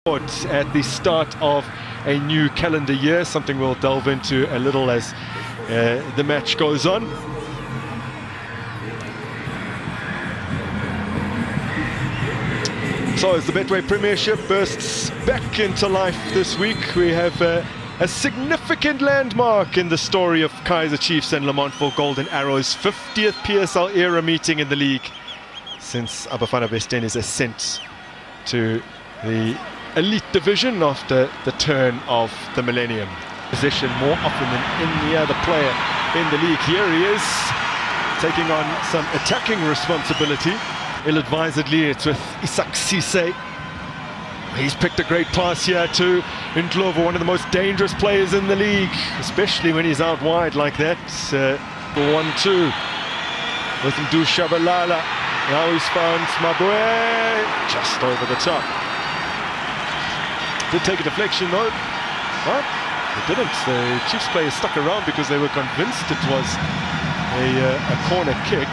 At the start of a new calendar year, something we'll delve into a little as the match goes on. So as the Betway Premiership bursts back into life this week, we have a significant landmark in the story of Kaizer Chiefs and Le Mans Golden Arrows' 50th PSL era meeting in the league since Abafana Bestene's ascent to the elite division after the turn of the millennium. Position more often than any other player in the league. Here he is, taking on some attacking responsibility. Ill-advisedly, it's with Isak Cisse. He's picked a great pass here to Ndlovu, one of the most dangerous players in the league, especially when he's out wide like that. 1-2 with Ndu Shabalala. Now he's found Mabue just over the top. Did take a deflection though, but it didn't. The Chiefs players stuck around because they were convinced it was a corner kick.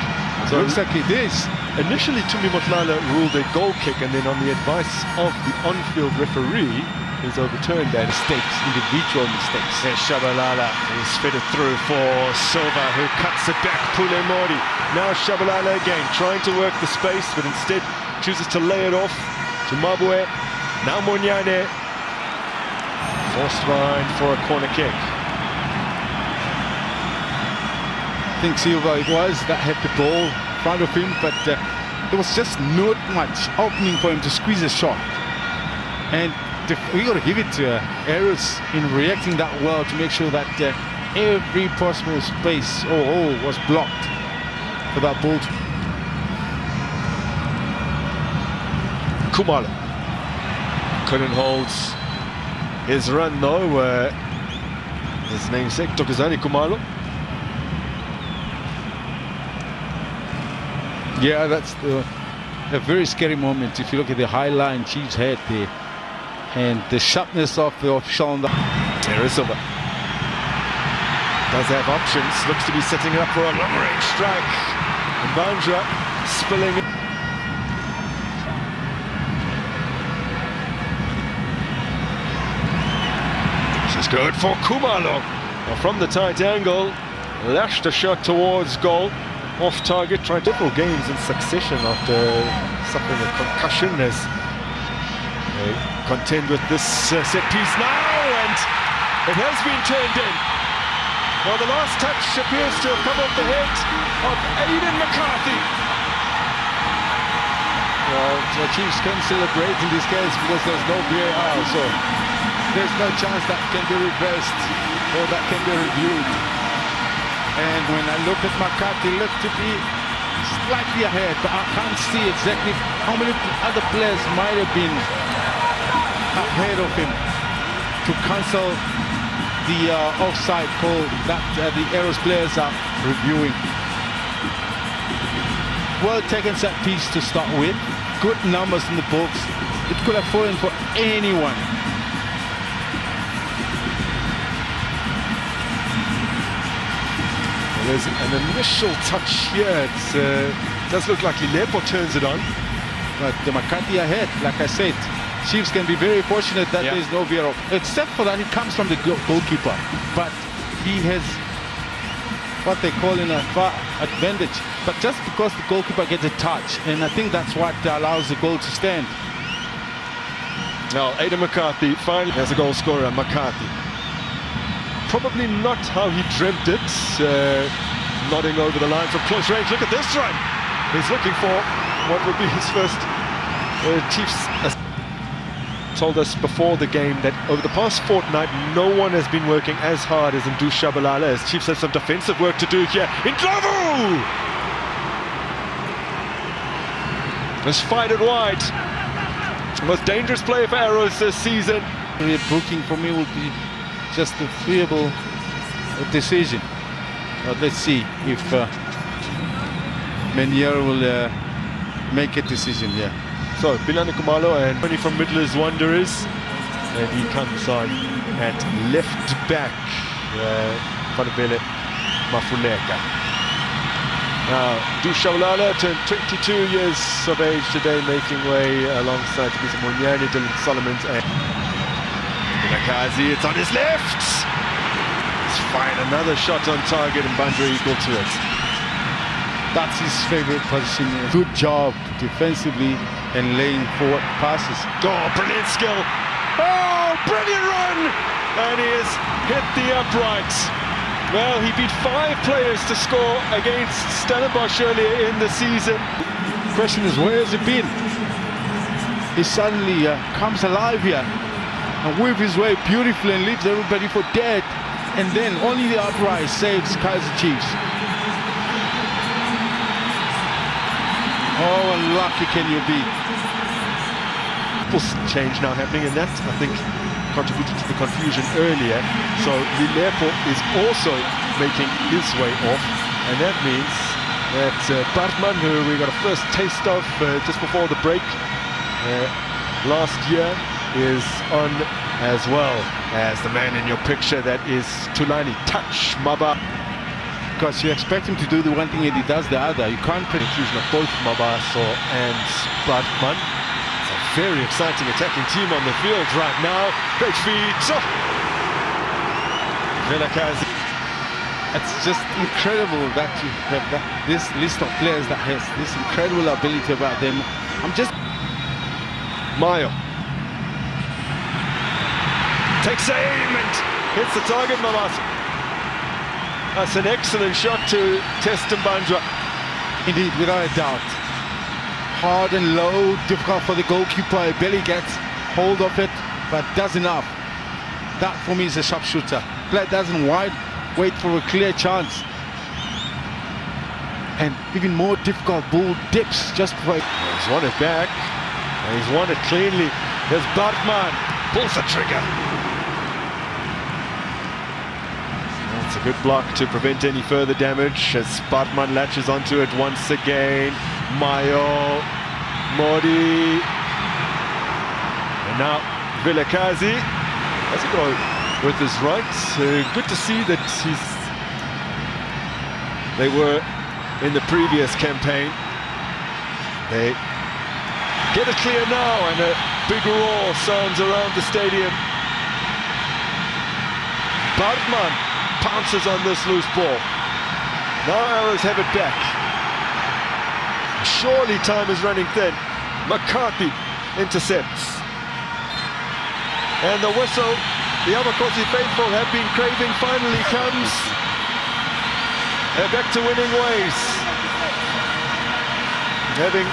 So it looks like it is. Initially Tumi Motlala ruled a goal kick, and then on the advice of the on-field referee, he's overturned that. Mistakes, individual mistakes. There's Shabalala, he's fed it through for Silva, who cuts it back. Pule Mori. Now Shabalala again, trying to work the space, but instead chooses to lay it off to Mabue. Now Monyane. Forced behind for a corner kick. I think Silva it was that had the ball in front of him, but there was just not much opening for him to squeeze a shot. And we got to give it to Arrows in reacting that well to make sure that every possible space or hole was blocked for that ball. Kumalo couldn't hold his run though. His namesake Tokozani Kumalo. Yeah, that's a very scary moment if you look at the high line Chiefs had there and the sharpness of the official on the... There is Silva. Does have options, looks to be setting up for a long-range strike. And Bandra spilling it. This is good for Kumalo. Now from the tight angle, lashed a shot towards goal. Off target, tried several games in succession after suffering a concussion as they contend with this set piece now, and it has been turned in. Well, the last touch appears to have come off the head of Aidan McCarthy. Well, the Chiefs can celebrate in this case because there's no VAR, so there's no chance that can be reversed or that can be reviewed. And when I look at McCarthy, looked to be slightly ahead, but I can't see exactly how many other players might have been ahead of him to cancel the offside call that the Arrows players are reviewing. Well taken set piece to start with, good numbers in the box. It could have fallen for anyone. There's an initial touch here. It does look like Lilepo turns it on. But the McCarthy ahead, like I said, Chiefs can be very fortunate that there's no VAR, except for that it comes from the goalkeeper. But he has what they call in a far advantage. But just because the goalkeeper gets a touch, and I think that's what allows the goal to stand. Now, Aidan McCarthy finally has a goal scorer, McCarthy. Probably not how he dreamt it, nodding over the line from close range. Look at this run. He's looking for what would be his first Chiefs. Told us before the game that over the past fortnight, no one has been working as hard as Ndu Shabalala, as Chiefs have some defensive work to do here. Ndlovu! Has fired it wide. The most dangerous player for Arrows this season. Booking for me will be just a feasible decision. But let's see if Menier will make a decision here. So, Bilani Kumalo and Tony from Midlands Wanderers. And he comes on at left back. Fanabele Mafuleka. Now, Dushaulala turned 22 years of age today, making way alongside Tabitha Munyani, Dylan Solomons and Vilakazi. It's on his left! Let's find another shot on target and Bandra equal to it. That's his favorite position. Good job defensively and laying forward passes. Oh, brilliant skill! Oh, brilliant run! And he has hit the uprights. Well, he beat 5 players to score against Stellenbosch earlier in the season. The question is, where has he been? He suddenly comes alive here and weaves his way beautifully and leaves everybody for dead. And then only the upright saves Kaizer Chiefs. Oh, unlucky can you be? Change now happening, and that, I think, contributed to the confusion earlier. So Lilepo is also making his way off, and that means that Bartman, who we got a first taste of just before the break last year, is on as well as the man in your picture, that is Tulani Touch Maba. Because you expect him to do the one thing and he does the other. You can't put inclusion of both Mabaso and Bartman. Very exciting attacking team on the field right now. Great feet. Oh. Vilakazi. It's just incredible that you have this list of players that has this incredible ability about them. I'm just... Mayo. Takes aim and hits the target, Mamas. That's an excellent shot to test Mbandra. Indeed, without a doubt. Hard and low, difficult for the goalkeeper. He barely gets hold of it, but does enough. That for me is a sharpshooter. Player doesn't wait for a clear chance. And even more difficult, ball dips just before. He's won it back, and he's won it cleanly. There's Bartman, pulls the trigger. That's a good block to prevent any further damage as Bartman latches onto it once again. Mayo, Modi, and now Vilakazi has a go with his right. Good to see that they were in the previous campaign. They get it clear now, and a big roar sounds around the stadium. Bartman pounces on this loose ball. Now Arrows have it back. Surely time is running thin. McCarthy intercepts. And the whistle the Abakosi faithful have been craving finally comes. They're back to winning ways. Having